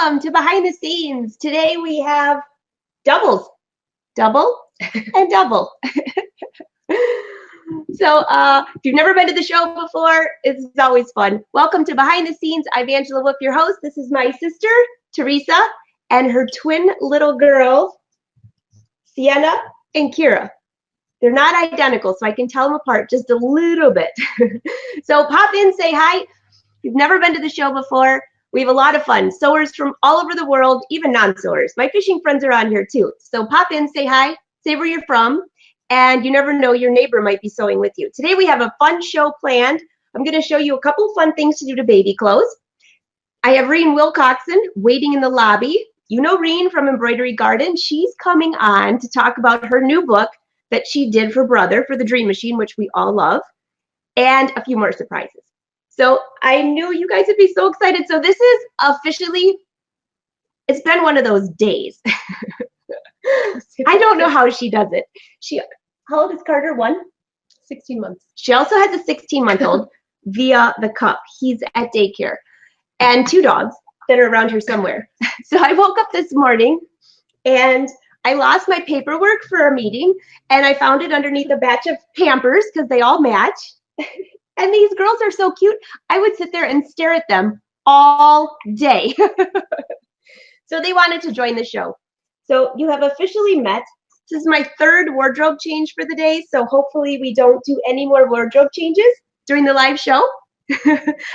Welcome to Behind the Scenes. Today we have doubles, double and double. So if you've never been to the show before, it's always fun. Welcome to Behind the Scenes. I'm Angela Wolf, your host. This is my sister, Teresa, and her twin little girls, Sienna and Kira. They're not identical, so I can tell them apart just a little bit. So pop in, say hi. If you've never been to the show before, we have a lot of fun. Sewers from all over the world, even non-sewers. My fishing friends are on here too. So pop in, say hi, say where you're from, and you never know, your neighbor might be sewing with you. Today we have a fun show planned. I'm going to show you a couple fun things to do to baby clothes. I have Reen Wilcoxson waiting in the lobby. You know Reen from Embroidery Garden. She's coming on to talk about her new book that she did for Brother for the Dream Machine, which we all love, and a few more surprises. So I knew you guys would be so excited. So this is officially, it's been one of those days. I don't know how she does it. How old is Carter? 16 months. She also has a 16-month-old via the cup. He's at daycare. And 2 dogs that are around here somewhere. So I woke up this morning and I lost my paperwork for our meeting, and I found it underneath a batch of Pampers because they all match. And these girls are so cute. I would sit there and stare at them all day. So they wanted to join the show. So you have officially met. This is my 3rd wardrobe change for the day. So hopefully we don't do any more wardrobe changes during the live show.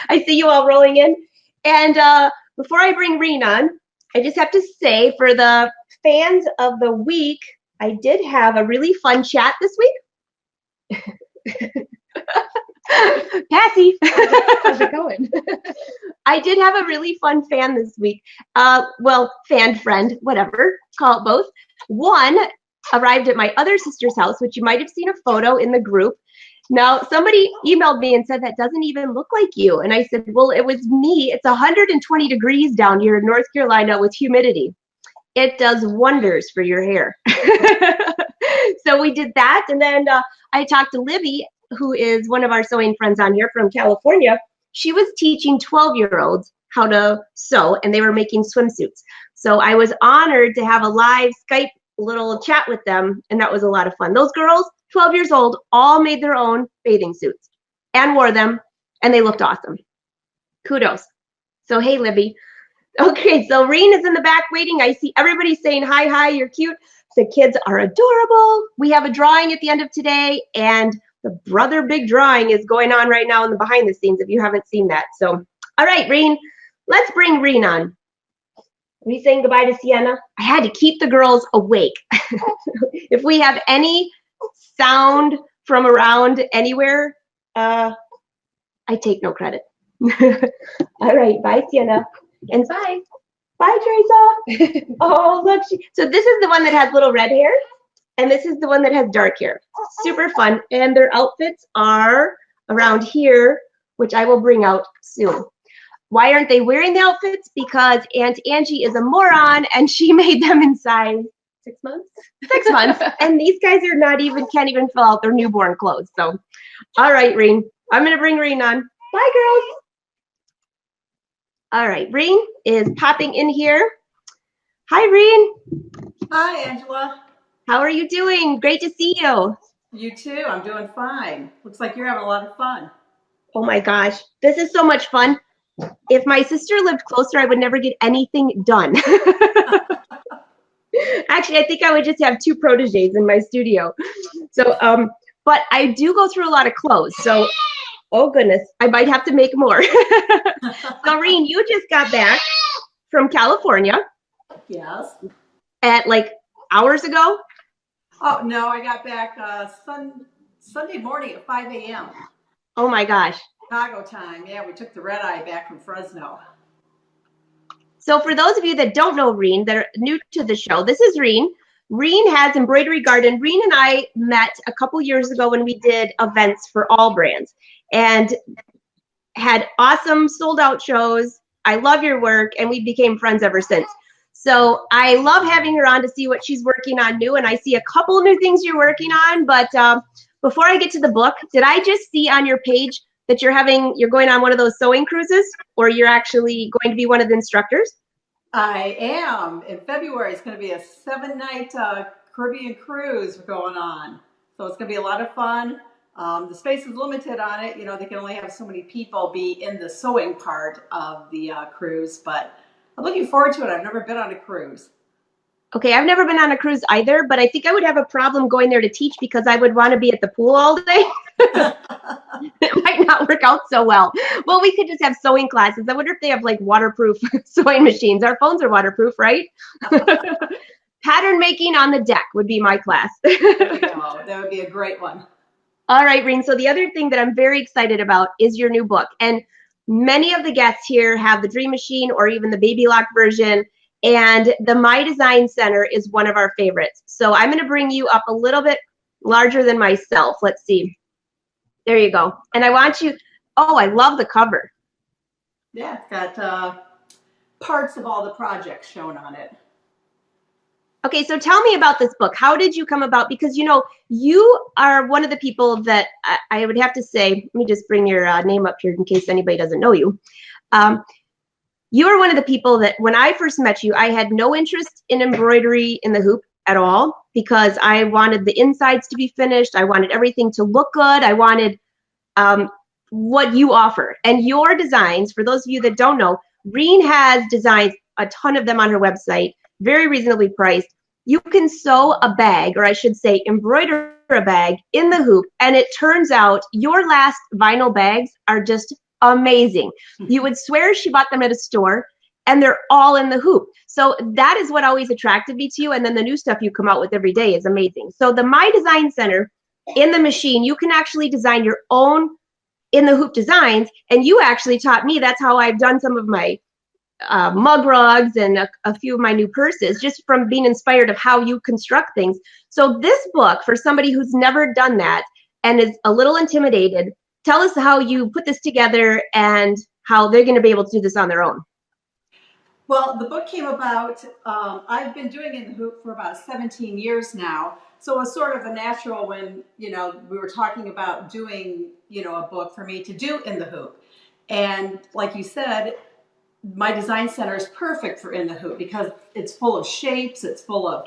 I see you all rolling in. And before I bring Reen on, I just have to say, for the fans of the week, I did have a really fun chat this week. Passy. How's it going? I did have a really fun fan this week. Well, fan, friend, whatever, call it both. One arrived at my other sister's house, which you might have seen a photo in the group. Now, somebody emailed me and said, that doesn't even look like you. And I said, well, it was me. It's 120 degrees down here in North Carolina with humidity. It does wonders for your hair. So we did that. And then I talked to Libby, who is one of our sewing friends on here from California. She was teaching 12-year-olds how to sew, and they were making swimsuits. So I was honored to have a live Skype little chat with them, and that was a lot of fun. Those girls, 12 years old, all made their own bathing suits and wore them, and they looked awesome. Kudos. So hey, Libby. Okay, so Reen is in the back waiting. I see everybody saying hi, hi, you're cute. The kids are adorable. We have a drawing at the end of today, and the Brother Big Drawing is going on right now in the behind the scenes if you haven't seen that. So, all right, Reen, let's bring Reen on. Are we saying goodbye to Sienna? I had to keep the girls awake. If we have any sound from around anywhere, I take no credit. All right, bye, Sienna. And bye. Bye, Teresa. Oh, look. So this is the one that has little red hair, and this is the one that has dark hair. Super fun. And their outfits are around here, which I will bring out soon. Why aren't they wearing the outfits? Because Aunt Angie is a moron, and she made them in size 6 months. 6 months. And these guys are can't even fill out their newborn clothes. So, all right, Reen. I'm going to bring Reen on. Bye, girls. All right, Reen is popping in here. Hi, Reen. Hi, Angela. How are you doing? Great to see you. You too. I'm doing fine. Looks like you're having a lot of fun. Oh my gosh, this is so much fun. If my sister lived closer, I would never get anything done. Actually, I think I would just have 2 proteges in my studio. So, but I do go through a lot of clothes. So, oh goodness, I might have to make more. So, Reen, you just got back from California. Yes. At like hours ago. Oh, no, I got back Sunday morning at 5 a.m. Oh my gosh. Chicago time. Yeah, we took the red eye back from Fresno. So for those of you that don't know Reen, that are new to the show, this is Reen. Reen has Embroidery Garden. Reen and I met a couple years ago when we did events for all brands and had awesome sold out shows. I love your work, and we became friends ever since. So I love having her on to see what she's working on new, and I see a couple new things you're working on. But before I get to the book, did I just see on your page that you're going on one of those sewing cruises, or you're actually going to be one of the instructors? I am. In February, it's going to be a 7-night Caribbean cruise going on. So it's going to be a lot of fun. The space is limited on it. You know, they can only have so many people be in the sewing part of the cruise, but I'm looking forward to it. I've never been on a cruise. Okay, I've never been on a cruise either, but I think I would have a problem going there to teach because I would want to be at the pool all day. It might not work out so well. Well, we could just have sewing classes. I wonder if they have like waterproof sewing machines. Our phones are waterproof, right? Pattern making on the deck would be my class. There we go. That would be a great one. All right, Reen. So the other thing that I'm very excited about is your new book. And many of the guests here have the Dream Machine or even the Baby Lock version. And the My Design Center is one of our favorites. So I'm going to bring you up a little bit larger than myself. Let's see. There you go. And I want you, oh, I love the cover. Yeah, it's got parts of all the projects shown on it. Okay, so tell me about this book. How did you come about? Because, you know, you are one of the people that I would have to say, let me just bring your name up here in case anybody doesn't know you. You are one of the people that when I first met you, I had no interest in embroidery in the hoop at all because I wanted the insides to be finished. I wanted everything to look good. I wanted what you offer. And your designs, for those of you that don't know, Reen has designs, a ton of them on her website, very reasonably priced. You can sew a bag, or I should say embroider a bag in the hoop, and it turns out your last vinyl bags are just amazing. You would swear she bought them at a store, and they're all in the hoop. So that is what always attracted me to you, and then the new stuff you come out with every day is amazing. So the My Design Center, in the machine, you can actually design your own in the hoop designs, and you actually taught me. That's how I've done some of my mug rugs and a few of my new purses, just from being inspired of how you construct things. So this book, for somebody who's never done that and is a little intimidated, tell us how you put this together and how they're going to be able to do this on their own. Well, the book came about, I've been doing in the hoop for about 17 years now. So it was sort of a natural when, you know, we were talking about doing, you know, a book for me to do in the hoop. And like you said, My Design Center is perfect for in the hoop because it's full of shapes, it's full of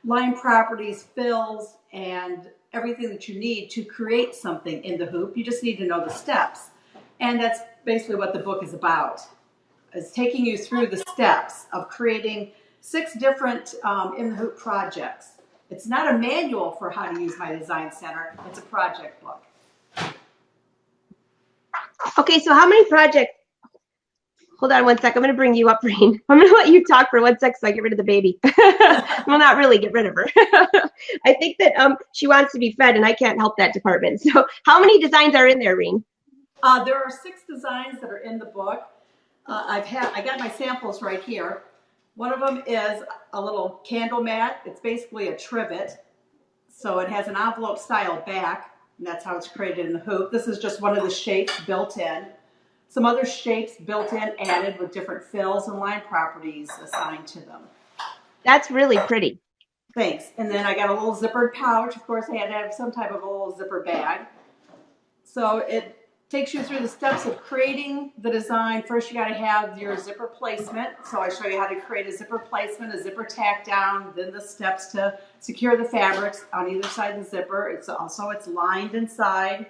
line properties, fills, and everything that you need to create something in the hoop. You just need to know the steps. And that's basically what the book is about, is taking you through the steps of creating 6 different in the hoop projects. It's not a manual for how to use My Design Center, it's a project book. Okay, so how many projects? Hold on one sec. I'm going to bring you up, Reen. I'm going to let you talk for 1 sec so I get rid of the baby. Well, not really get rid of her. I think that she wants to be fed, and I can't help that department. So how many designs are in there, Reen? There are 6 designs that are in the book. I got my samples right here. One of them is a little candle mat. It's basically a trivet. So it has an envelope style back, and that's how it's created in the hoop. This is just one of the shapes built in. Some other shapes built in, added with different fills and line properties assigned to them. That's really pretty. Thanks. And then I got a little zippered pouch. Of course, I had to have some type of a little zipper bag. So it takes you through the steps of creating the design. First, you got to have your zipper placement. So I show you how to create a zipper placement, a zipper tack down, then the steps to secure the fabrics on either side of the zipper. It's lined inside.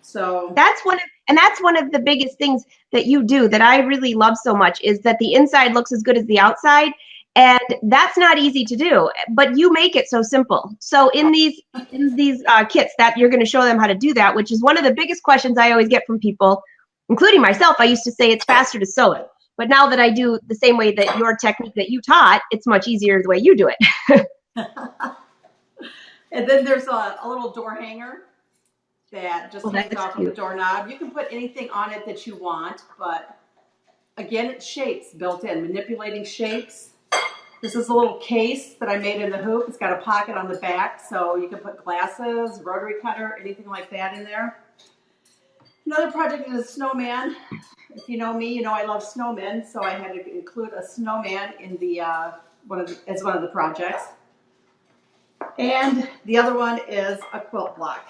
So that's one of the biggest things that you do that I really love so much is that the inside looks as good as the outside. And that's not easy to do, but you make it so simple. So in these kits that you're going to show them how to do that, which is one of the biggest questions I always get from people, including myself. I used to say it's faster to sew it. But now that I do the same way that your technique that you taught, it's much easier the way you do it. And then there's a little door hanger that just hangs off of the doorknob. You can put anything on it that you want, but again, it's shapes built in, manipulating shapes. This is a little case that I made in the hoop. It's got a pocket on the back, so you can put glasses, rotary cutter, anything like that in there. Another project is a snowman. If you know me, you know I love snowmen, so I had to include a snowman in the as one of the projects. And the other one is a quilt block.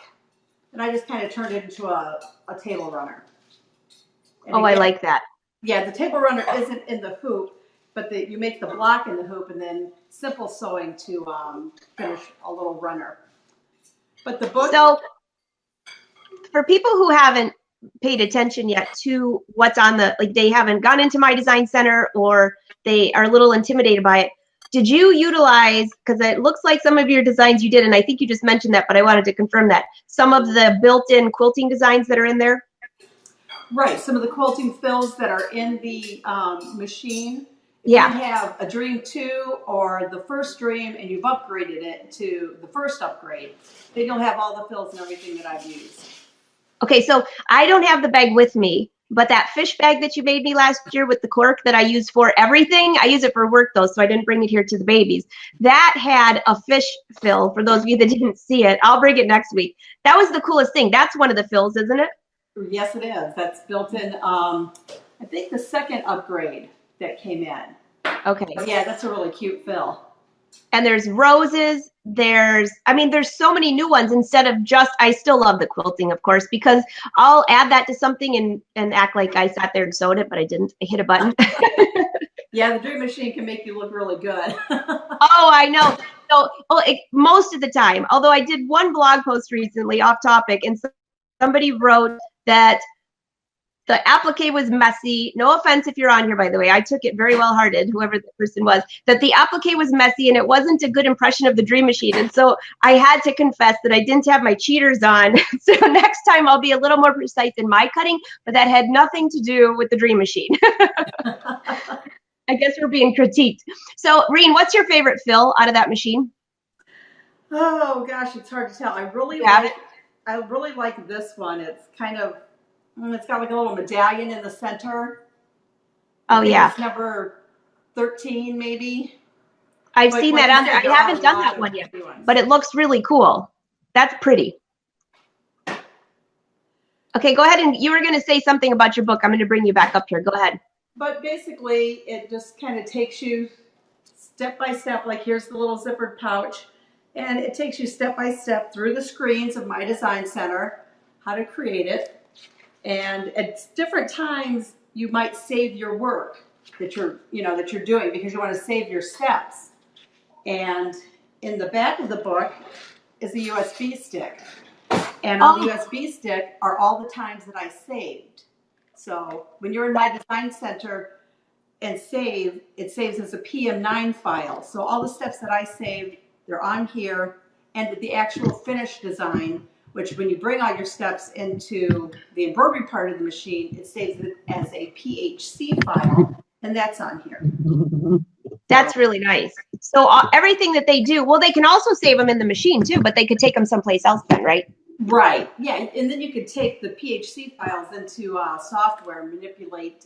And I just kind of turned it into a table runner. And I like that. Yeah, the table runner isn't in the hoop, but you make the block in the hoop and then simple sewing to finish a little runner. But the book. So for people who haven't paid attention yet to what's on the, like they haven't gone into My Design Center or they are a little intimidated by it, did you utilize, because it looks like some of your designs you did, and I think you just mentioned that, but I wanted to confirm that, some of the built-in quilting designs that are in there? Right, some of the quilting fills that are in the machine. If Yeah. you have a Dream 2 or the first Dream and you've upgraded it to the first upgrade, then you'll have all the fills and everything that I've used. Okay, so I don't have the bag with me, but that fish bag that you made me last year with the cork that I use for everything, I use it for work though, so I didn't bring it here to the babies. That had a fish fill, for those of you that didn't see it. I'll bring it next week. That was the coolest thing. That's one of the fills, isn't it? Yes, it is. That's built in, I think the second upgrade that came in. Okay. But yeah, that's a really cute fill. And there's roses. There's so many new ones instead of just, I still love the quilting, of course, because I'll add that to something and act like I sat there and sewed it, but I didn't. I hit a button. Yeah, the Dream Machine can make you look really good. Oh, I know. So, most of the time, although I did one blog post recently off topic, and somebody wrote that the applique was messy. No offense if you're on here, by the way. I took it very well hearted, whoever the person was, that the applique was messy and it wasn't a good impression of the Dream Machine. And so I had to confess that I didn't have my cheaters on. So next time I'll be a little more precise in my cutting, but that had nothing to do with the Dream Machine. I guess we're being critiqued. So, Reen, what's your favorite fill out of that machine? Oh gosh, it's hard to tell. I really like this one. It's kind of, it's got like a little medallion in the center. Oh, yeah. It's number 13 maybe. I've seen that on there. I haven't done that one yet, but it looks really cool. That's pretty. Okay, go ahead, and you were going to say something about your book. I'm going to bring you back up here. Go ahead. But basically, it just kind of takes you step by step, like here's the little zippered pouch, and it takes you step by step through the screens of My Design Center, how to create it. And at different times, you might save your work that you're doing because you want to save your steps. And in the back of the book is a USB stick. And on the USB stick are all the times that I saved. So when you're in My Design Center and save, it saves as a PM9 file. So all the steps that I saved, they're on here. And the actual finished design, which when you bring all your steps into the embroidery part of the machine, it saves it as a PHC file. And that's on here. That's really nice. So everything that they do, well, they can also save them in the machine too, but they could take them someplace else then, right? Right. Yeah. And then you could take the PHC files into software and manipulate,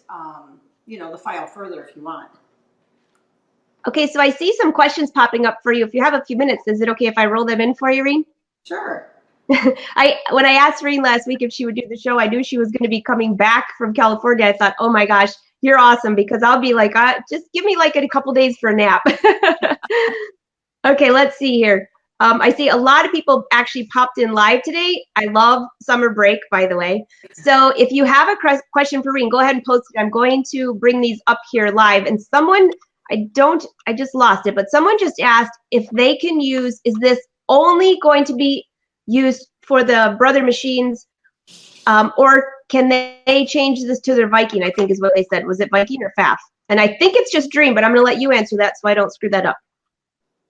the file further if you want. Okay. So I see some questions popping up for you. If you have a few minutes, is it okay if I roll them in for you, Reen? Sure. When I asked Reen last week if she would do the show, I knew she was going to be coming back from California. I thought, oh my gosh, you're awesome, because I'll be like, just give me like a couple days for a nap. Okay, let's see here. I see a lot of people actually popped in live today. I love summer break, by the way. So if you have a question for Reen, go ahead and post it. I'm going to bring these up here live. And someone, I just lost it, but someone just asked if they can use, is this only going to be used for the brother machines, or can they change this to their Viking? I think is what they said. Was it Viking or FAF? And I think it's just Dream, but I'm going to let you answer that so I don't screw that up.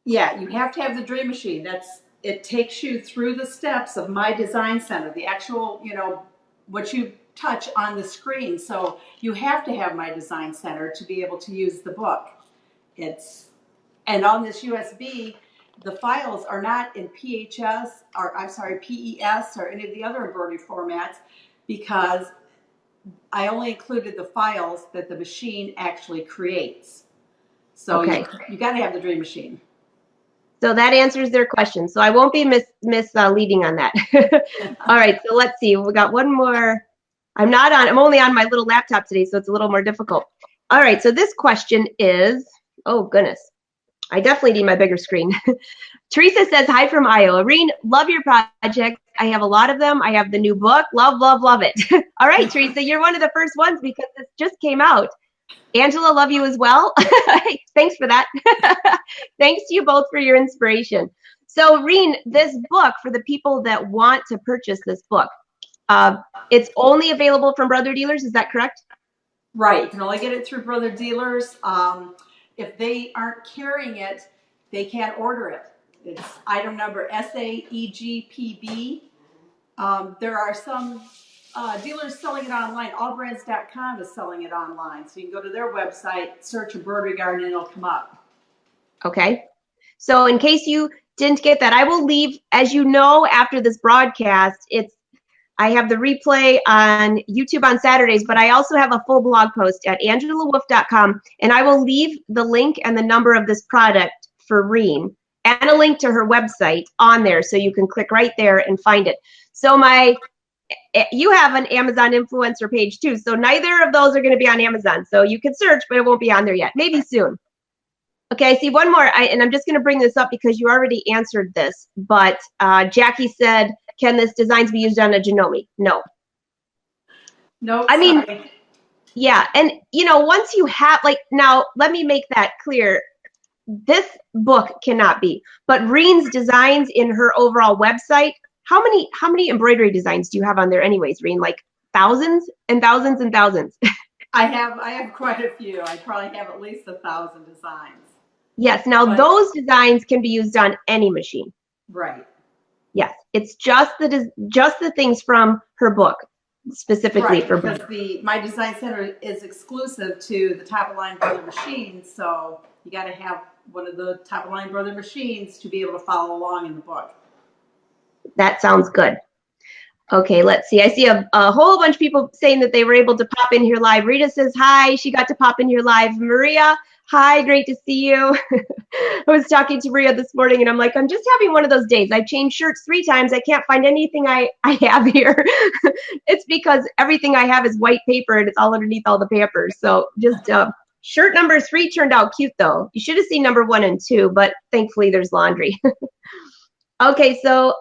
Yeah, you have to have the Dream Machine. It takes you through the steps of My Design Center, the actual, what you touch on the screen. So you have to have My Design Center to be able to use the book. And on this USB, the files are not in PES or any of the other embroidery formats, because I only included the files that the machine actually creates. So okay. You got to have the Dream Machine. So that answers their question. So I won't be misleading on that. All right, so let's see. We got one more. I'm only on my little laptop today, so it's a little more difficult. All right, so this question is, oh goodness. I definitely need my bigger screen. Teresa says, hi from Iowa. Reen, love your project. I have a lot of them. I have the new book. Love, love, love it. All right, Teresa, you're one of the first ones because this just came out. Angela, love you as well. Thanks for that. Thanks to you both for your inspiration. So, Reen, this book, for the people that want to purchase this book, it's only available from Brother Dealers. Is that correct? Right. You can only get it through Brother Dealers. If they aren't carrying it, they can't order it. It's item number SAEGPB. There are some dealers selling it online. Allbrands.com is selling it online. So you can go to their website, search Embroidery Garden, and it'll come up. Okay. So in case you didn't get that, I will leave, as you know, after this broadcast, I have the replay on YouTube on Saturdays, but I also have a full blog post at angelawolf.com, and I will leave the link and the number of this product for Reen and a link to her website on there, so you can click right there and find it. So you have an Amazon influencer page too, so neither of those are going to be on Amazon. So you can search, but it won't be on there yet. Maybe soon. Okay, I see one more, and I'm just going to bring this up because you already answered this, but Jackie said, can this designs be used on a Janome? No. No, I mean, sorry. yeah, and once you have, now let me make that clear. This book cannot be, but Reen's designs in her overall website, how many embroidery designs do you have on there anyways, Reen? Like thousands and thousands and thousands. I have quite a few. I probably have at least 1,000 designs. Yes, now those designs can be used on any machine. Right. Yes, it's just the things from her book specifically right, for because my design center is exclusive to the top of line brother machines, so you got to have one of the top of line brother machines to be able to follow along in the book. That sounds good. Okay, let's see. I see a whole bunch of people saying that they were able to pop in here live. Rita says hi. She got to pop in here live. Maria, hi. Great to see you. I was talking to Maria this morning, and I'm like, I'm just having one of those days. I've changed shirts 3 times. I can't find anything I have here. It's because everything I have is white paper, and it's all underneath all the papers. So just shirt number 3 turned out cute, though. You should have seen number 1 and 2, but thankfully there's laundry. Okay, so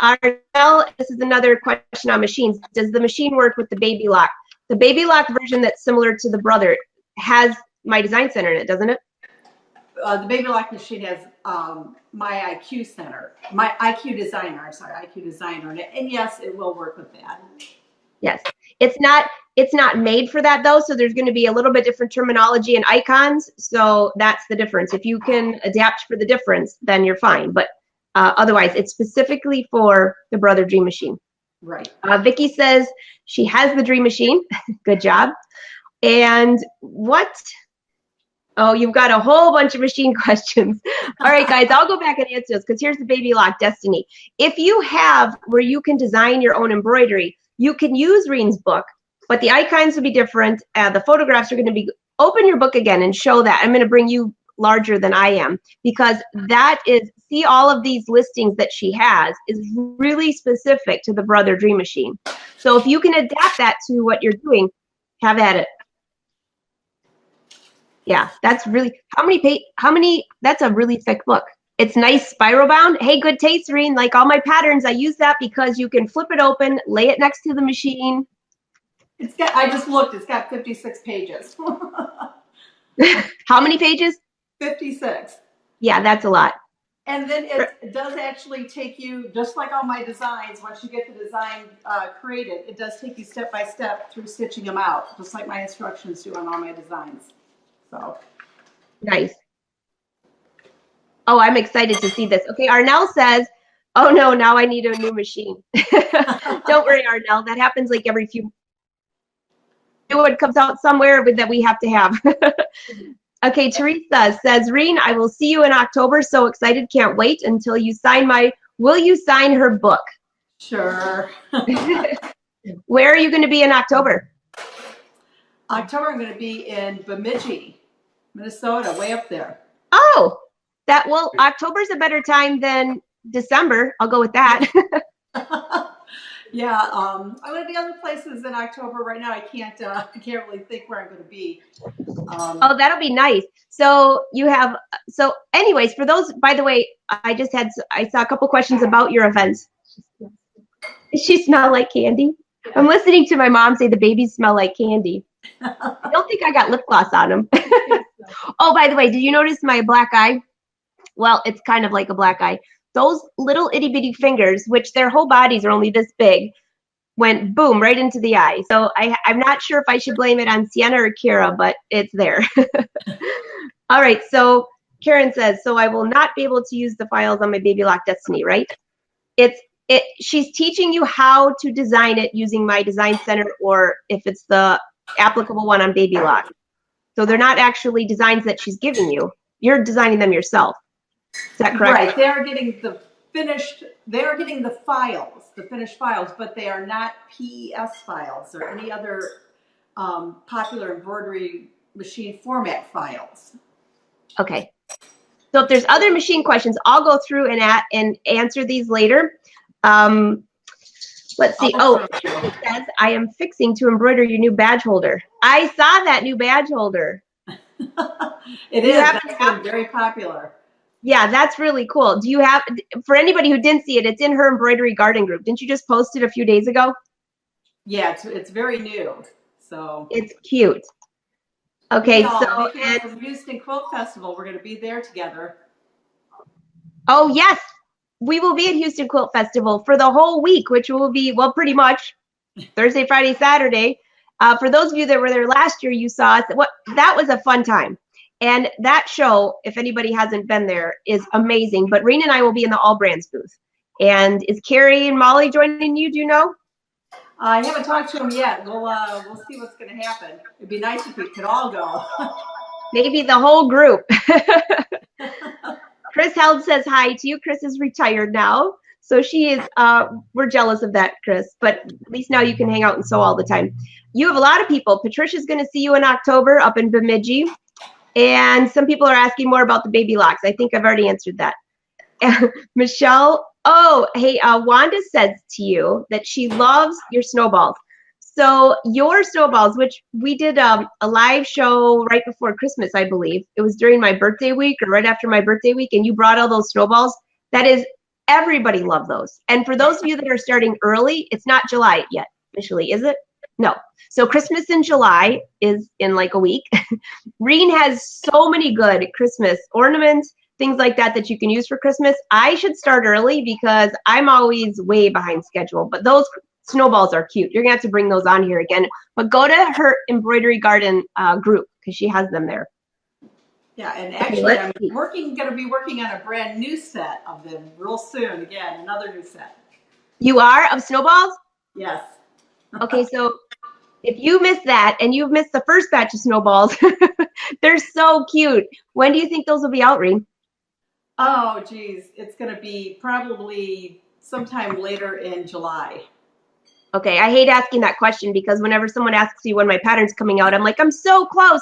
this is another question on machines. Does the machine work with the Baby Lock? The Baby Lock version that's similar to the Brother has my design center in it, doesn't it? The Baby Lock machine has my IQ center, my IQ designer. I'm sorry, IQ designer, and yes, it will work with that. Yes, it's not made for that though, so there's going to be a little bit different terminology and icons. So that's the difference. If you can adapt for the difference, then you're fine. But otherwise, it's specifically for the Brother Dream Machine. Right. Vicky says she has the Dream Machine. Good job. And what? Oh, you've got a whole bunch of machine questions. All right, guys, I'll go back and answer this because here's the Baby Lock Destiny. If you have where you can design your own embroidery, you can use Reen's book, but the icons will be different. The photographs are going to be, open your book again and show that. I'm going to bring you larger than I am because that is, see all of these listings that she has is really specific to the Brother Dream Machine. So if you can adapt that to what you're doing, have at it. Yeah, that's really, how many, that's a really thick book. It's nice spiral bound. Hey, good taste, Reen. Like all my patterns, I use that because you can flip it open, lay it next to the machine. I just looked, it's got 56 pages. How many pages? 56. Yeah, that's a lot. And then it does actually take you, just like all my designs, once you get the design created, it does take you step by step through stitching them out, just like my instructions do on all my designs. So nice. Oh, I'm excited to see this. Okay, Arnell says, oh no, now I need a new machine. Don't worry, Arnell. That happens like every few. New one comes out somewhere that we have to have. Okay, Teresa says, Reen, I will see you in October. So excited, can't wait until you sign will you sign her book? Sure. Where are you going to be in October? October, I'm going to be in Bemidji, Minnesota, way up there. Oh, October's a better time than December. I'll go with that. Yeah, I'm going to be other places in October. Right now, I can't really think where I'm going to be. Oh, that'll be nice. So anyways, for those, by the way, I saw a couple questions about your events. Does she smell like candy? I'm listening to my mom say the babies smell like candy. I don't think I got lip gloss on them. Oh, by the way, did you notice my black eye? Well, it's kind of like a black eye. Those little itty bitty fingers, which their whole bodies are only this big, went boom right into the eye. So I'm not sure if I should blame it on Sienna or Kira, but it's there. All right, so Karen says, so I will not be able to use the files on my Baby Lock Destiny, right? She's teaching you how to design it using My Design Center, or if it's the applicable one on Baby Lock. So they're not actually designs that she's giving you. You're designing them yourself. Is that correct? Right. They are getting the finished, they are getting the files, the finished files, but they are not PES files or any other popular embroidery machine format files. Okay. So if there's other machine questions, I'll go through and answer these later. Let's see. Oh, it says, I am fixing to embroider your new badge holder. I saw that new badge holder. It is. That's been very popular. Yeah, that's really cool. Do you have, for anybody who didn't see it, it's in her embroidery garden group. Didn't you just post it a few days ago? Yeah, it's very new. So it's cute. Okay, so from Houston Quilt Festival, we're going to be there together. Oh yes, we will be at Houston Quilt Festival for the whole week, which will be, well, pretty much Thursday, Friday, Saturday. For those of you that were there last year, you saw us. That was a fun time. And that show, if anybody hasn't been there, is amazing. But Reen and I will be in the All Brands booth. And is Carrie and Molly joining you? Do you know? I haven't talked to them yet. We'll see what's going to happen. It'd be nice if we could all go. Maybe the whole group. Chris Held says hi to you. Chris is retired now. So she is, we're jealous of that, Chris. But at least now you can hang out and sew all the time. You have a lot of people. Patricia's going to see you in October up in Bemidji. And some people are asking more about the baby locks. I think I've already answered that. Michelle, oh, hey, Wanda says to you that she loves your snowballs. So your snowballs, which we did a live show right before Christmas, I believe. It was during my birthday week or right after my birthday week, and you brought all those snowballs. That is, everybody loved those. And for those of you that are starting early, it's not July yet, officially, is it? No. So Christmas in July is in like a week. Reen has so many good Christmas ornaments, things like that that you can use for Christmas. I should start early because I'm always way behind schedule. But those snowballs are cute. You're going to have to bring those on here again. But go to her embroidery garden group because she has them there. Yeah, and actually I'm going to be working on a brand new set of them real soon. Again, another new set. You are? Of snowballs? Yes. Okay, so if you missed that and you've missed the first batch of snowballs, they're so cute. When do you think those will be out, Reen? Oh, geez. It's going to be probably sometime later in July. Okay, I hate asking that question because whenever someone asks me when my pattern's coming out, I'm like, I'm so close.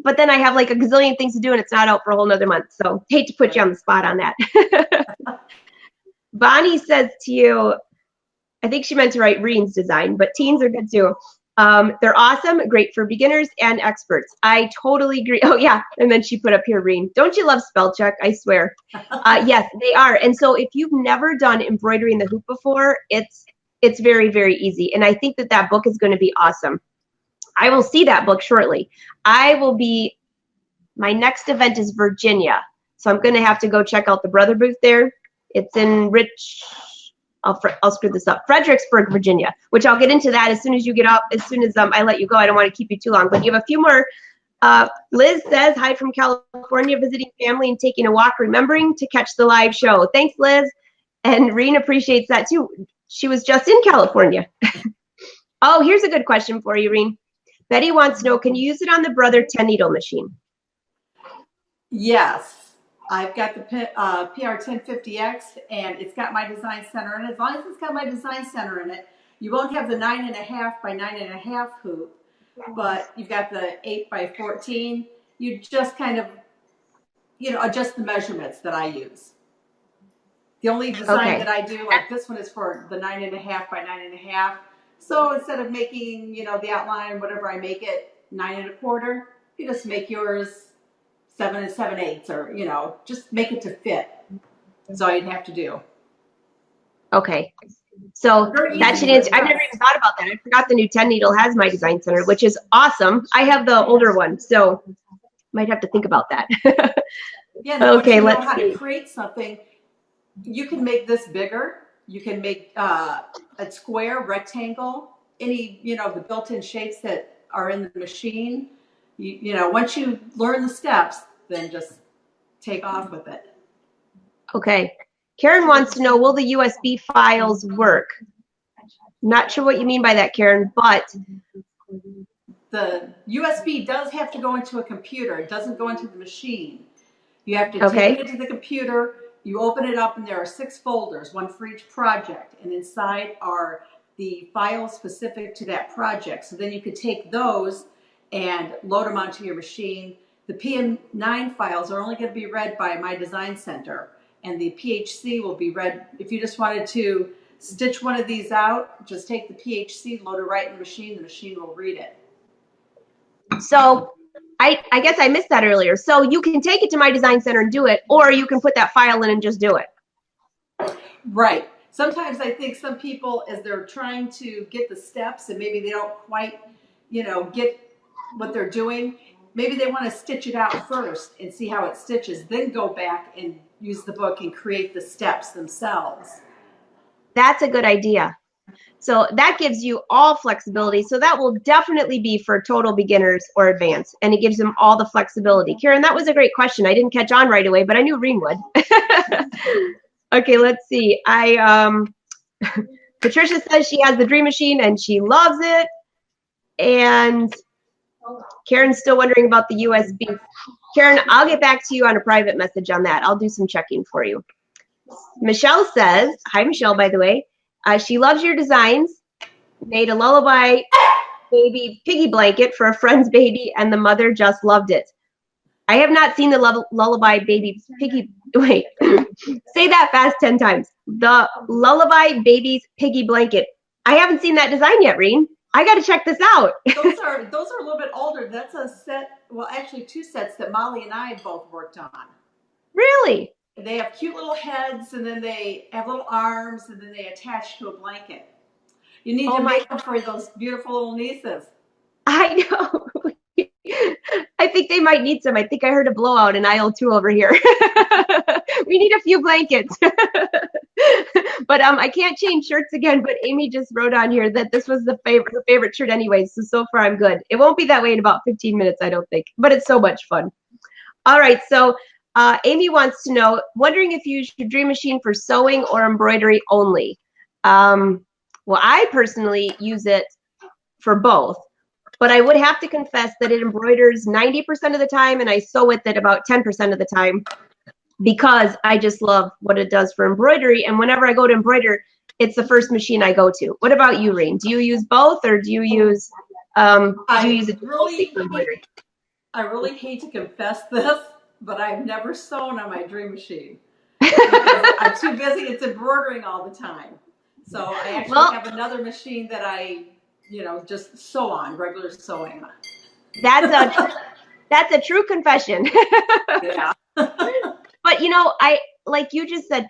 But then I have like a gazillion things to do and it's not out for a whole nother month. So hate to put you on the spot on that. Bonnie says to you, I think she meant to write Reen's design, but teens are good too. They're awesome, great for beginners and experts. I totally agree. Oh yeah, and then she put up here, Reen. Don't you love spell check? I swear. Yes, they are. And so if you've never done embroidery in the hoop before, it's very, very easy. And I think that book is going to be awesome. I will see that book shortly. My next event is Virginia. So I'm going to have to go check out the Brother booth there. It's in I'll screw this up. Fredericksburg, Virginia, which I'll get into that as soon as you get up, as soon as I let you go. I don't want to keep you too long, but you have a few more. Liz says, hi from California, visiting family and taking a walk, remembering to catch the live show. Thanks, Liz. And Reen appreciates that too. She was just in California. Oh, here's a good question for you, Reen. Betty wants to know, can you use it on the Brother 10 needle machine? Yes. I've got the PR1050X and it's got my design center in it. As long as it's got my design center in it, you won't have the 9.5 by 9.5 hoop, but you've got the 8 by 14. You just kind of, adjust the measurements that I use. The only design that I do, like this one is for the 9.5 by 9.5. So instead of making, the outline, whatever I make it, 9 1/4, you just make yours 7 7/8, or just make it to fit. That's all you'd have to do. Okay. So Very that easy should to answer. I've never adjust. even thought about that. I forgot the new 10 needle has my design center, which is awesome. I have the older one, so might have to think about that. Yeah, and then once Okay, you know let's how to see. create something, you can make this bigger. You can make a square, rectangle, any, the built-in shapes that are in the machine. Once you learn the steps, then just take off with it. Okay. Karen wants to know, will the USB files work? Not sure what you mean by that, Karen, but The USB does have to go into a computer. It doesn't go into the machine. You have to take it okay. into the computer, you open it up, and there are 6 folders, one for each project. And inside are the files specific to that project. So then you could take those and load them onto your machine. The PM9 files are only going to be read by my design center. And the PHC will be read, if you just wanted to stitch one of these out, just take the PHC, load it right in the machine will read it. So I guess I missed that earlier. So you can take it to my design center and do it, or you can put that file in and just do it. Right. Sometimes I think some people, as they're trying to get the steps and maybe they don't quite, get what they're doing, maybe they want to stitch it out first and see how it stitches, then go back and use the book and create the steps themselves. That's a good idea. So that gives you all flexibility. So that will definitely be for total beginners or advanced, and it gives them all the flexibility. Karen, that was a great question. I didn't catch on right away, but I knew Reen would. Okay, let's see. Patricia says she has the Dream Machine and she loves it. And Karen's still wondering about the USB. Karen, I'll get back to you on a private message on that. I'll do some checking for you. Michelle says, hi, Michelle, by the way. She loves your designs. Made a lullaby baby piggy blanket for a friend's baby, and the mother just loved it. I have not seen the lullaby baby piggy. Wait, say that fast 10 times. The lullaby baby's piggy blanket. I haven't seen that design yet, Reen. I got to check this out. Those are a little bit older. That's a set, well, actually 2 sets that Molly and I both worked on. Really? They have cute little heads, and then they have little arms, and then they attach to a blanket. You need to make them for those beautiful little nieces. I know. I think they might need some. I think I heard a blowout in aisle 2 over here. We need a few blankets. But I can't change shirts again, but Amy just wrote on here that this was the favorite shirt anyways, so far I'm good. It won't be that way in about 15 minutes, I don't think, but it's so much fun. All right, so Amy wants to know, wondering if you use your Dream Machine for sewing or embroidery only. Well, I personally use it for both, but I would have to confess that it embroiders 90% of the time and I sew with it about 10% of the time, because I just love what it does for embroidery. And whenever I go to embroider, it's the first machine I go to. What about you, Reen? Do you use both, or do you use it mostly for embroidery? I really hate to confess this, but I've never sewn on my Dream Machine because I'm too busy. It's embroidering all the time. So I actually have another machine that I, just sew on, regular sewing on. That's a true confession. Yeah. But I, like you just said,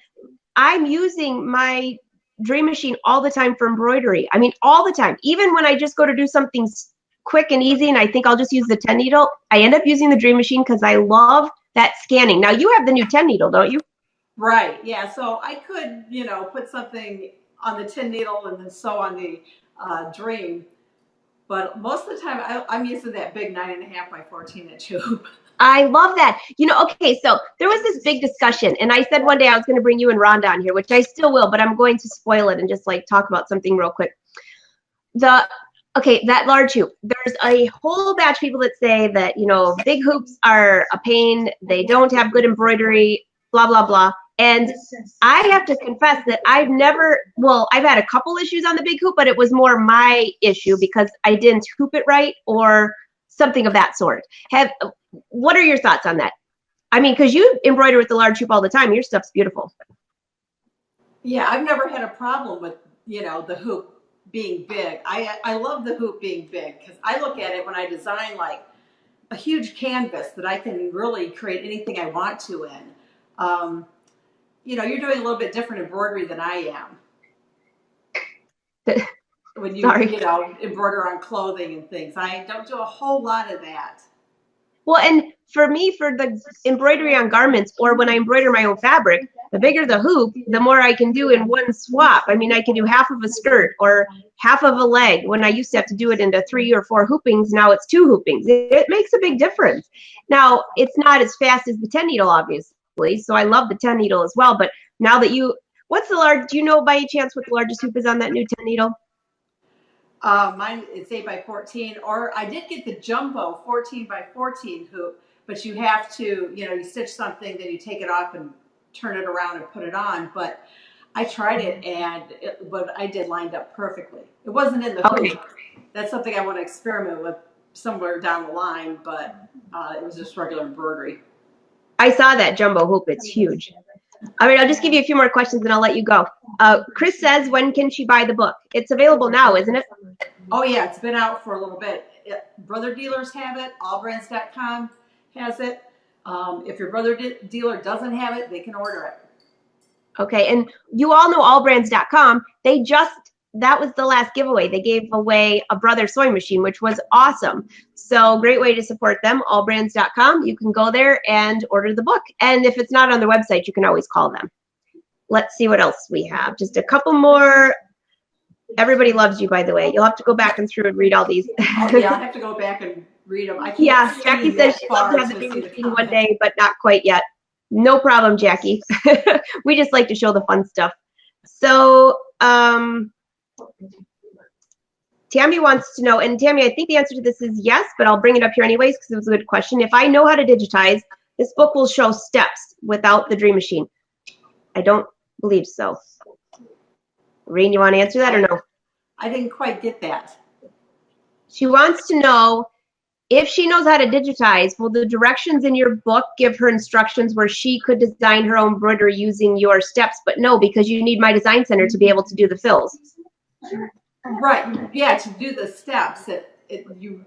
I'm using my Dream Machine all the time for embroidery. I mean, all the time. Even when I just go to do something quick and easy and I think I'll just use the 10 needle, I end up using the Dream Machine because I love that scanning. Now, you have the new 10 needle, don't you? Right. Yeah. So I could, put something on the 10 needle and then sew on the Dream. But most of the time, I'm using that big 9.5 by 14-inch hoop. I love that. Okay, so there was this big discussion, and I said one day I was going to bring you and Rhonda on here, which I still will, but I'm going to spoil it and just talk about something real quick. That large hoop. There's a whole batch of people that say that, big hoops are a pain. They don't have good embroidery, blah, blah, blah. And I have to confess that I've had a couple issues on the big hoop, but it was more my issue because I didn't hoop it right or something of that sort. What are your thoughts on that? I mean, because you embroider with the large hoop all the time. Your stuff's beautiful. Yeah, I've never had a problem with, the hoop being big. I love the hoop being big because I look at it when I design like a huge canvas that I can really create anything I want to in. You're doing a little bit different embroidery than I am. when Sorry. you know, embroider on clothing and things. I don't do a whole lot of that. Well, and for me, for the embroidery on garments, or when I embroider my own fabric, the bigger the hoop, the more I can do in one swap. I mean, I can do half of a skirt or half of a leg. When I used to have to do it into 3 or 4 hoopings, now it's 2 hoopings. It makes a big difference. Now, it's not as fast as the 10 needle, obviously, so I love the 10 needle as well. But now that what's the large, do you know by any chance what the largest hoop is on that new 10 needle? Mine it's 8x14, or I did get the jumbo 14x14 hoop, but you have to, you know, you stitch something, then you take it off and turn it around and put it on. But I tried it, and what I did lined up perfectly. It wasn't in the Okay. hoop. That's something I want to experiment with somewhere down the line, but it was just regular embroidery. I saw that jumbo hoop. It's huge. All right, I'll just give you a few more questions and I'll let you go. Chris says, when can she buy the book? It's available now, isn't it? Oh yeah, it's been out for a little bit. Brother dealers have it. Allbrands.com has it. If your brother dealer doesn't have it, they can order it. Okay, and you all know allbrands.com. That was the last giveaway. They gave away a Brother sewing machine, which was awesome. So great way to support them, allbrands.com. You can go there and order the book. And if it's not on their website, you can always call them. Let's see what else we have. Just a couple more. Everybody loves you, by the way. You'll have to go back and through and read all these. Oh, yeah, I'll have to go back and read them. I can't Yeah, see Jackie says she'd love to have the to dream see the machine one comment. day, but not quite yet. No problem, Jackie. We just like to show the fun stuff. So, Tammy wants to know, and Tammy, I think the answer to this is yes, but I'll bring it up here anyways because it was a good question. If I know how to digitize, this book will show steps without the dream machine. I don't believe so. Reen, you want to answer that or no? I didn't quite get that. She wants to know if she knows how to digitize, will the directions in your book give her instructions where she could design her own embroidery using your steps? But no, because you need My Design Center to be able to do the fills. Right. Yeah, to do the steps, you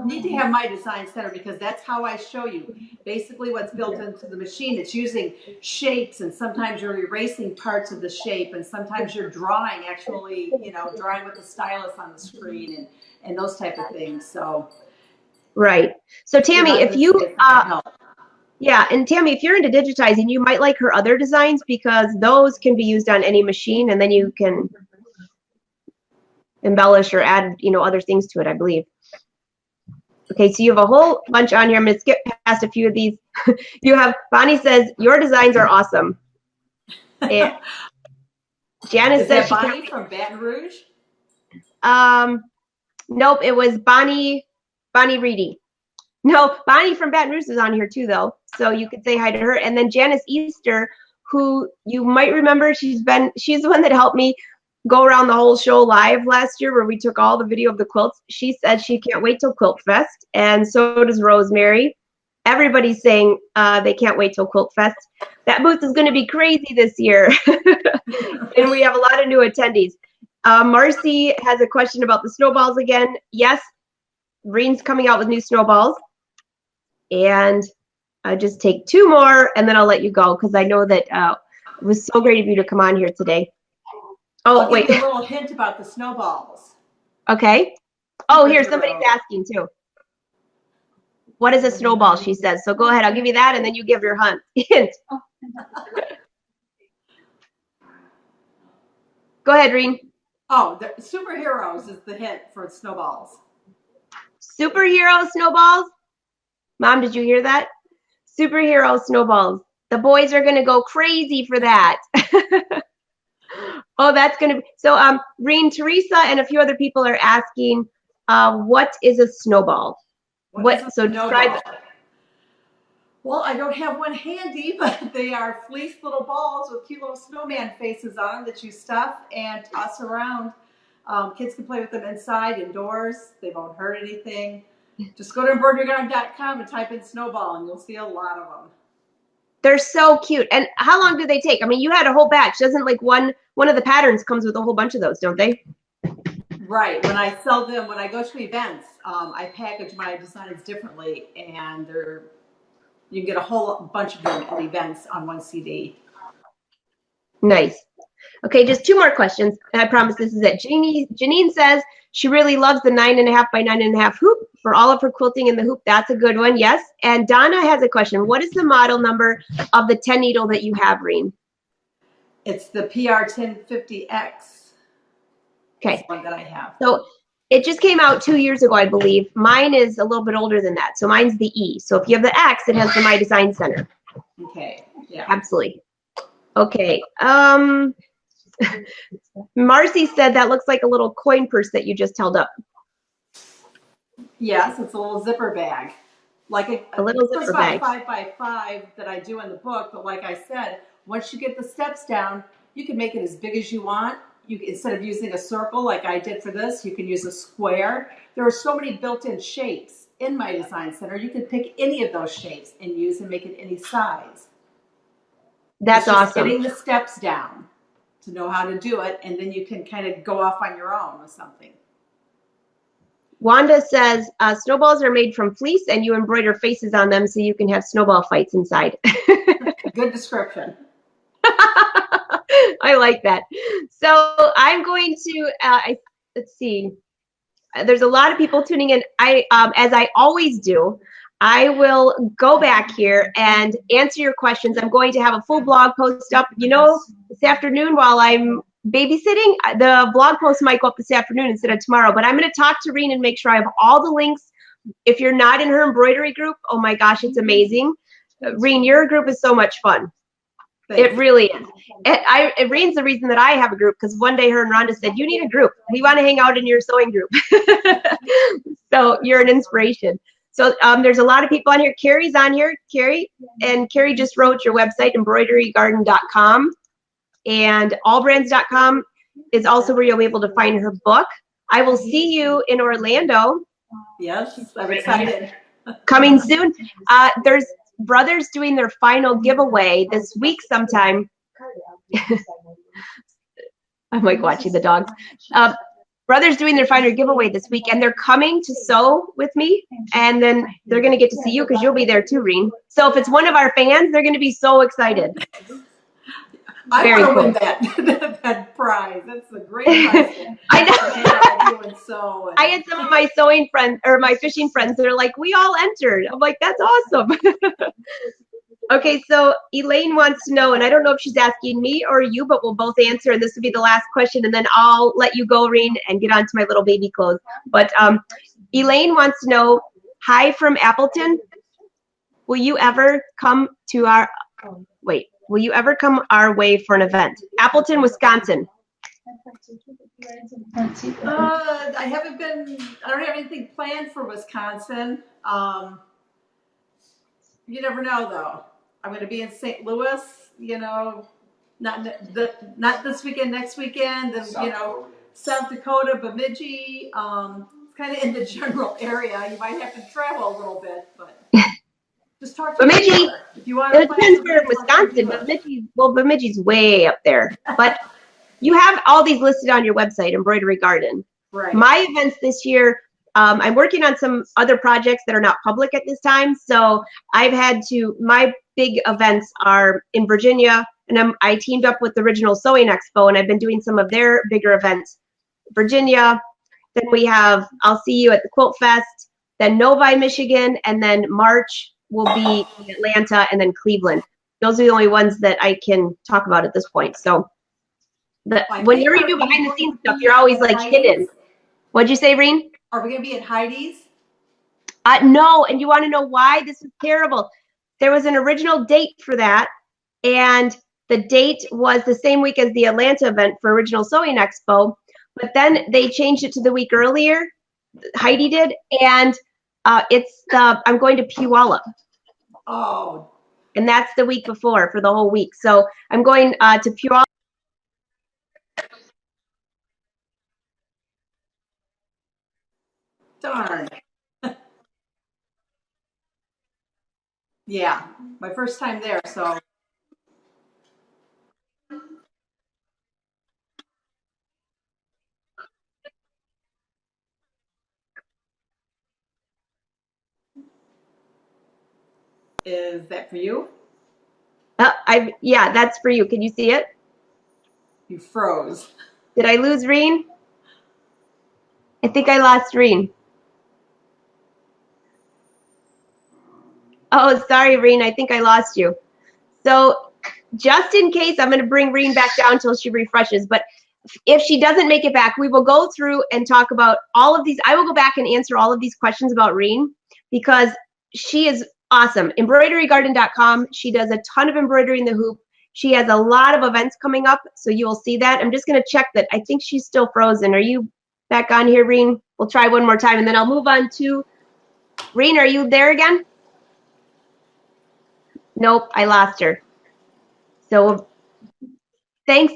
need to have My Design Center because that's how I show you basically what's built into the machine. It's using shapes, and sometimes you're erasing parts of the shape, and sometimes you're drawing, actually, you know, drawing with the stylus on the screen and those type of things. So, Right. So Tammy, if you, help. yeah, and Tammy, if you're into digitizing, you might like her other designs because those can be used on any machine, and then you can embellish or add, other things to it, I believe. Okay, so you have a whole bunch on here. I'm going to skip past a few of these. You have, Bonnie says, your designs are awesome. And Janice says she Bonnie from Baton Rouge? Nope, it was Bonnie Reedy. No, Bonnie from Baton Rouge is on here too, though. So you could say hi to her. And then Janice Easter, who you might remember, she's the one that helped me go around the whole show live last year where we took all the video of the quilts. She said she can't wait till Quilt Fest, and so does Rosemary. Everybody's saying they can't wait till Quilt Fest. That booth is going to be crazy this year. And we have a lot of new attendees. Marcy has a question about the snowballs again. Yes, Reen's coming out with new snowballs. And I'll just take 2 more, and then I'll let you go because I know that it was so great of you to come on here today. Oh, I'll wait. give you a little hint about the snowballs. Okay. Oh, here, somebody's asking too. What is a snowball, she says. So go ahead, I'll give you that, and then you give your hint. Go ahead, Reen. Oh, the superheroes is the hint for snowballs. Superhero snowballs? Mom, did you hear that? Superhero snowballs. The boys are going to go crazy for that. Oh, that's going to be. So, Reen, Teresa, and a few other people are asking, what is a snowball? So describe it. Well, I don't have one handy, but they are fleece little balls with cute little snowman faces on them that you stuff and toss around. Kids can play with them inside, indoors. They won't hurt anything. Just go to embroiderygarn.com and type in snowball, and you'll see a lot of them. They're so cute. And how long do they take? I mean, you had a whole batch. Doesn't like one of the patterns comes with a whole bunch of those, don't they? Right. When I sell them, when I go to events, I package my designs differently, and you can get a whole bunch of them at events on one CD. Nice. Okay, just two more questions. And I promise this is it. Janine says she really loves the 9.5 by 9.5 hoop for all of her quilting in the hoop. That's a good one. Yes. And Donna has a question. What is the model number of the 10 needle that you have, Reen? It's the PR 1050X. Okay. That's the one that I have. So it just came out 2 years ago, I believe. Mine is a little bit older than that. So mine's the E. So if you have the X, it has the My Design Center. Okay. Yeah. Absolutely. Okay. Marcy said that looks like a little coin purse that you just held up. Yes, it's a little zipper bag. Like A little this is zipper about bag. 5x5 that I do in the book. But like I said, once you get the steps down, you can make it as big as you want. Instead of using a circle like I did for this, you can use a square. There are so many built-in shapes in my design center. You can pick any of those shapes and use and make it any size. That's It's just awesome. getting the steps down to know how to do it, and then you can kind of go off on your own with something. Wanda says snowballs are made from fleece and you embroider faces on them so you can have snowball fights inside. Good description. I like that. So I'm going to, let's see. There's a lot of people tuning in. As I always do, I will go back here and answer your questions. I'm going to have a full blog post up, this afternoon while I'm babysitting. The blog post might go up this afternoon instead of tomorrow, but I'm going to talk to Reen and make sure I have all the links. If you're not in her embroidery group, oh my gosh, it's amazing. Reen, your group is so much fun. It really is. Reen's the reason that I have a group, because one day her and Rhonda said, you need a group. We want to hang out in your sewing group. So you're an inspiration. So there's a lot of people on here. Carrie's on here. Carrie just wrote your website, embroiderygarden.com. And allbrands.com is also where you'll be able to find her book. I will see you in Orlando. Yes, I'm excited. Coming soon. There's brothers doing their final giveaway this week sometime. I'm like watching the dogs. Brothers doing their final giveaway this week, and they're coming to sew with me, and then they're going to get to see you because you'll be there too, Reen. So if it's one of our fans, they're going to be so excited. I Very want to cool. win that prize. That's a great prize. I know. I had some of my sewing friends or my fishing friends that are like, we all entered. I'm like, that's awesome. Okay, so Elaine wants to know, and I don't know if she's asking me or you, but we'll both answer, and this will be the last question, and then I'll let you go, Reen, and get on to my little baby clothes. But Elaine wants to know, hi from Appleton. Will you ever come our way for an event? Appleton, Wisconsin. I don't have anything planned for Wisconsin. You never know, though. I'm going to be in St. Louis, not this weekend, next weekend, and, South Dakota, Bemidji, kind of in the general area. You might have to travel a little bit, but just talk to Bemidji. If you want to It depends for Wisconsin. Bemidji's way up there. But you have all these listed on your website, Embroidery Garden. Right. My events this year, I'm working on some other projects that are not public at this time. So my big events are in Virginia, and I teamed up with the Original Sewing Expo, and I've been doing some of their bigger events. Virginia, then I'll see you at the Quilt Fest, then Novi, Michigan, and then March will be in Atlanta, and then Cleveland. Those are the only ones that I can talk about at this point. So whenever you do behind the scenes stuff, you're always like hidden. What'd you say, Reen? Are we going to be at Heidi's? No, and you want to know why? This is terrible. There was an original date for that, and the date was the same week as the Atlanta event for Original Sewing Expo, but then they changed it to the week earlier. Heidi did, and I'm going to Puyallup. Oh. And that's the week before for the whole week. So I'm going to Puyallup. Darn. Yeah, my first time there, so. Is that for you? Yeah, that's for you. Can you see it? You froze. Did I lose Reen? I think I lost Reen. Oh, sorry, Reen. I think I lost you. So just in case, I'm going to bring Reen back down until she refreshes. But if she doesn't make it back, we will go through and talk about all of these. I will go back and answer all of these questions about Reen because she is awesome. Embroiderygarden.com. She does a ton of embroidery in the hoop. She has a lot of events coming up, so you will see that. I'm just going to check that. I think she's still frozen. Are you back on here, Reen? We'll try one more time, and then I'll move on to Reen. Are you there again? Nope, I lost her. So thanks.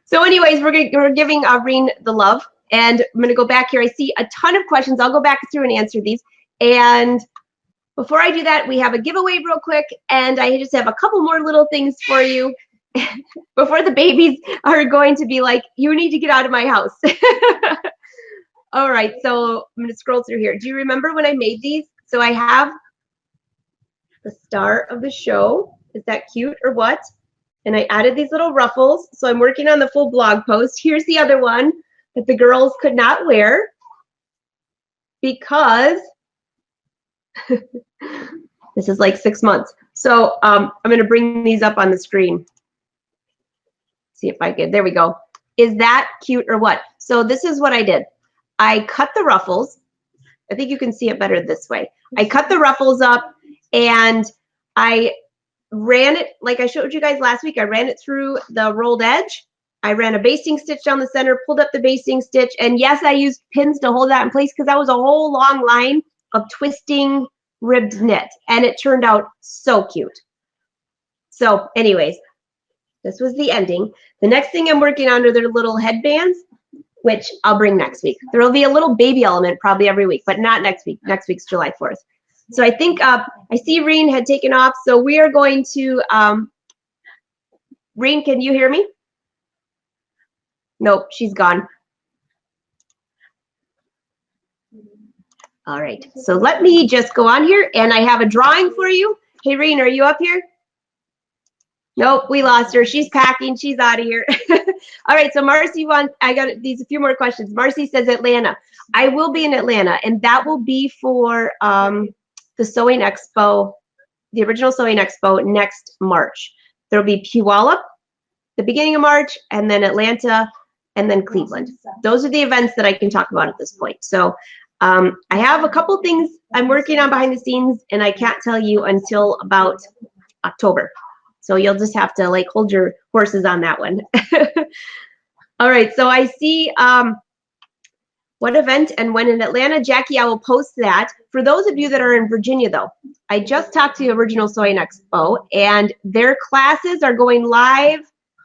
So anyways, we're giving Reen the love. And I'm going to go back here. I see a ton of questions. I'll go back through and answer these. And before I do that, we have a giveaway real quick. And I just have a couple more little things for you before the babies are going to be like, you need to get out of my house. All right, so I'm going to scroll through here. Do you remember when I made these? So I have the star of the show. Is that cute or what? And I added these little ruffles. So I'm working on the full blog post. Here's the other one that the girls could not wear because this is like 6 months. So I'm going to bring these up on the screen. See if I can. There we go. Is that cute or what? So this is what I did. I cut the ruffles. I think you can see it better this way. I cut the ruffles up and I ran it, like I showed you guys last week, I ran it through the rolled edge. I ran a basting stitch down the center, pulled up the basting stitch, and yes, I used pins to hold that in place because that was a whole long line of twisting ribbed knit, and it turned out so cute. So anyways, this was the ending. The next thing I'm working on are their little headbands, which I'll bring next week. There will be a little baby element probably every week, but not next week. Next week's July 4th. So I think I see Reen had taken off. So we are going to, Reen, can you hear me? Nope, she's gone. All right, so let me just go on here and I have a drawing for you. Hey, Reen, are you up here? Nope, we lost her. She's packing. She's out of here. All right, so Marcy wants, I got these a few more questions. Marcy says Atlanta. I will be in Atlanta, and that will be for the Sewing Expo, the original Sewing Expo next March. There will be Puyallup the beginning of March, and then Atlanta, and then Cleveland. Those are the events that I can talk about at this point. So I have a couple things I'm working on behind the scenes, and I can't tell you until about October. So you'll just have to like hold your horses on that one. All right, so I see what event and when in Atlanta. Jackie, I will post that. For those of you that are in Virginia, though, I just talked to Original Sewing Expo, and their classes are going live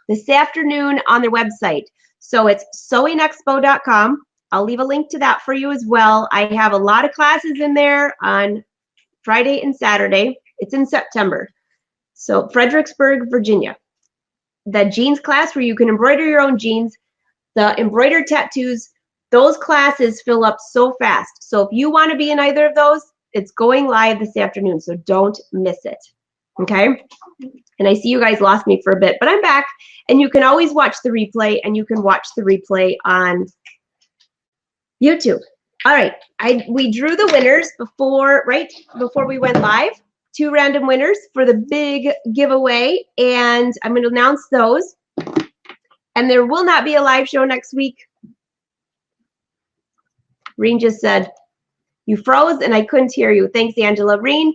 this afternoon on their website. So it's sewingexpo.com. I'll leave a link to that for you as well. I have a lot of classes in there on Friday and Saturday. It's in September. So Fredericksburg, Virginia. The jeans class where you can embroider your own jeans, the embroidered tattoos, those classes fill up so fast. So if you want to be in either of those, it's going live this afternoon, so don't miss it. Okay? And I see you guys lost me for a bit, but I'm back, and you can always watch the replay, and you can watch the replay on YouTube. All right, we drew the winners before we went live. 2 random winners for the big giveaway, and I'm going to announce those. And there will not be a live show next week. Reen just said, you froze and I couldn't hear you. Thanks, Angela. Reen,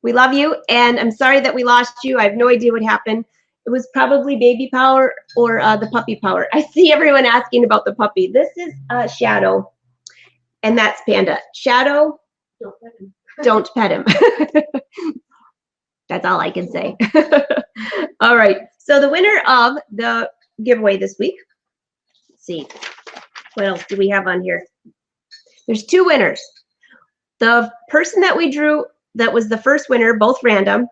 we love you, and I'm sorry that we lost you. I have no idea what happened. It was probably baby power or the puppy power. I see everyone asking about the puppy. This is Shadow, and that's Panda. Shadow, don't pet him. That's all I can say. All right, so the winner of the giveaway this week, let's see, what else do we have on here? There's 2 winners. The person that we drew that was the first winner, both random,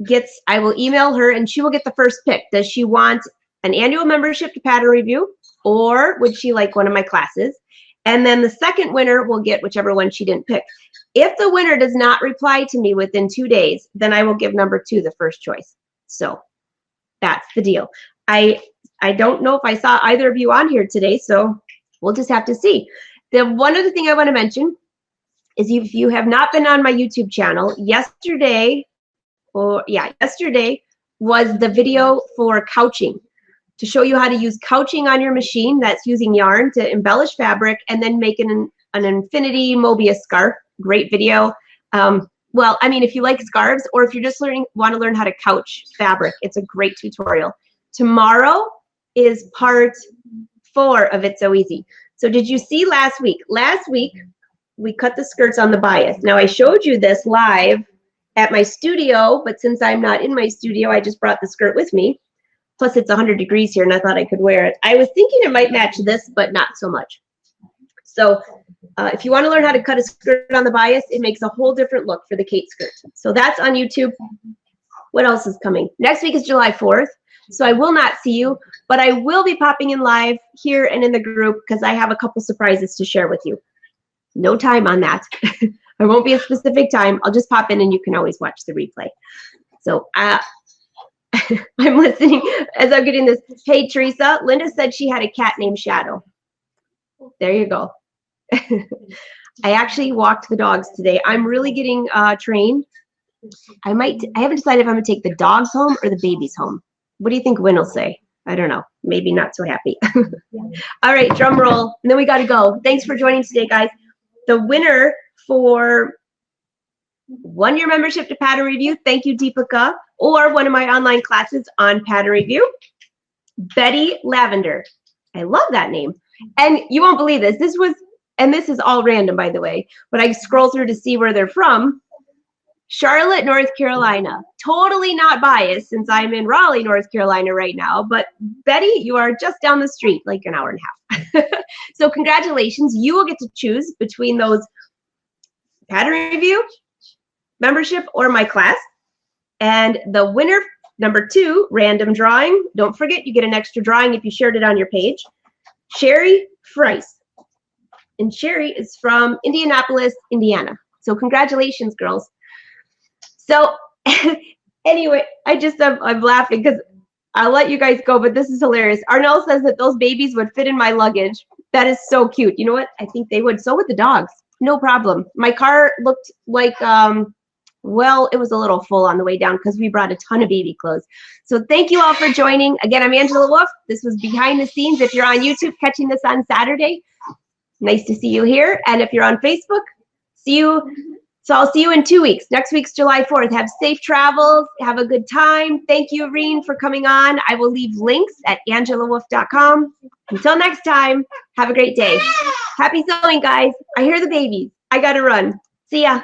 gets, I will email her and she will get the first pick. Does she want an annual membership to Pattern Review, or would she like one of my classes? And then the second winner will get whichever one she didn't pick. If the winner does not reply to me within 2 days, then I will give number 2 the first choice. So that's the deal. I don't know if I saw either of you on here today, so we'll just have to see. The one other thing I want to mention is if you have not been on my YouTube channel, yesterday was the video for couching, to show you how to use couching on your machine that's using yarn to embellish fabric and then make an infinity Mobius scarf. Great video. Well, I mean, if you like scarves or if you're just want to learn how to couch fabric, it's a great tutorial. Tomorrow is part 4 of It's So Easy. So did you see last week? Last week, we cut the skirts on the bias. Now, I showed you this live at my studio, but since I'm not in my studio, I just brought the skirt with me. Plus, it's 100 degrees here, and I thought I could wear it. I was thinking it might match this, but not so much. So if you want to learn how to cut a skirt on the bias, it makes a whole different look for the Kate skirt. So that's on YouTube. What else is coming? Next week is July 4th. So I will not see you, but I will be popping in live here and in the group because I have a couple surprises to share with you. No time on that. There won't be a specific time. I'll just pop in and you can always watch the replay. So I'm listening as I'm getting this. Hey, Teresa, Linda said she had a cat named Shadow. There you go. I actually walked the dogs today. I'm really getting trained. I haven't decided if I'm going to take the dogs home or the babies home. What do you think Win will say? I don't know. Maybe not so happy. All right, drum roll. And then we got to go. Thanks for joining today, guys. The winner for 1-year membership to Pattern Review, thank you, Deepika, or one of my online classes on Pattern Review, Betty Lavender. I love that name. And you won't believe this. This is all random, by the way, but I scroll through to see where they're from. Charlotte, North Carolina. Totally not biased since I'm in Raleigh, North Carolina right now. But Betty, you are just down the street, like an hour and a half. So congratulations. You will get to choose between those Pattern Review, membership, or my class. And the winner, number 2, random drawing. Don't forget, you get an extra drawing if you shared it on your page. Sherry Frice. And Sherry is from Indianapolis, Indiana. So congratulations, girls. So anyway, I'm laughing because I'll let you guys go, but this is hilarious. Arnell says that those babies would fit in my luggage. That is so cute. You know what? I think they would. So would the dogs. No problem. My car looked like, well, it was a little full on the way down because we brought a ton of baby clothes. So thank you all for joining. Again, I'm Angela Wolf. This was Behind the Scenes. If you're on YouTube catching this on Saturday, nice to see you here. And if you're on Facebook, see you. So I'll see you in 2 weeks. Next week's July 4th. Have safe travels. Have a good time. Thank you, Reen, for coming on. I will leave links at angelawolf.com. Until next time, have a great day. Happy sewing, guys. I hear the babies. I got to run. See ya.